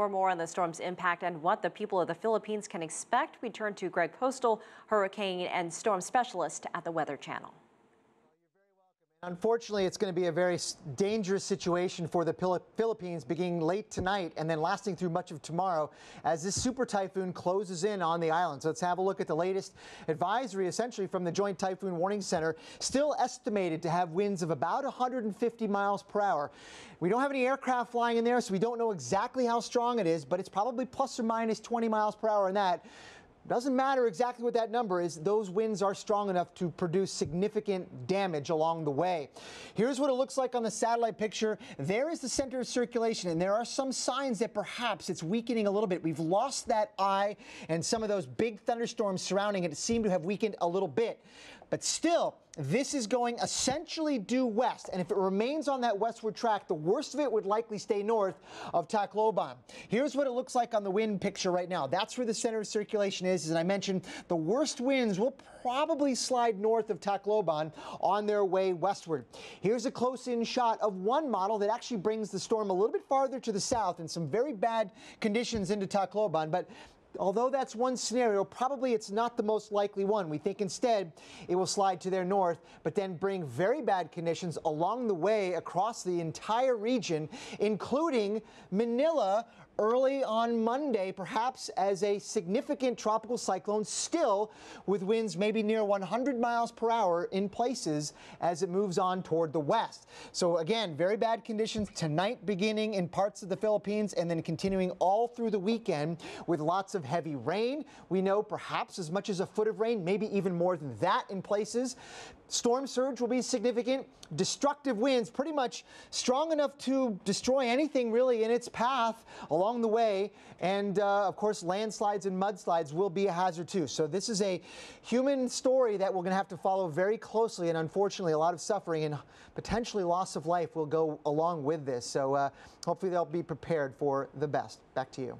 For more on the storm's impact and what the people of the Philippines can expect, we turn to Greg Postel, hurricane and storm specialist at the Weather Channel. Unfortunately, it's going to be a very dangerous situation for the Philippines beginning late tonight and then lasting through much of tomorrow as this super typhoon closes in on the island. So let's have a look at the latest advisory, essentially from the Joint Typhoon Warning Center, still estimated to have winds of about 150 miles per hour. We don't have any aircraft flying in there, so we don't know exactly how strong it is, but it's probably plus or minus 20 miles per hour in that. Doesn't matter exactly what that number is, those winds are strong enough to produce significant damage along the way. Here's what it looks like on the satellite picture. There is the center of circulation, and there are some signs that perhaps it's weakening a little bit. We've lost that eye, and some of those big thunderstorms surrounding it seem to have weakened a little bit. But still, this is going essentially due west, and if it remains on that westward track, the worst of it would likely stay north of Tacloban. Here's what it looks like on the wind picture right now. That's where the center of circulation is. As I mentioned, the worst winds will probably slide north of Tacloban on their way westward. Here's a close-in shot of one model that actually brings the storm a little bit farther to the south and some very bad conditions into Tacloban, but although that's one scenario, probably it's not the most likely one. We think instead it will slide to their north, but then bring very bad conditions along the way across the entire region, including Manila early on Monday, perhaps as a significant tropical cyclone, still with winds maybe near 100 miles per hour in places as it moves on toward the west. So again, very bad conditions tonight, beginning in parts of the Philippines and then continuing all through the weekend with lots of heavy rain. We know perhaps as much as a foot of rain, maybe even more than that in places. Storm surge will be significant. Destructive winds, pretty much strong enough to destroy anything really in its path along the way. And of course, landslides and mudslides will be a hazard too. So this is a human story that we're going to have to follow very closely. And unfortunately, a lot of suffering and potentially loss of life will go along with this. So hopefully they'll be prepared for the best. Back to you.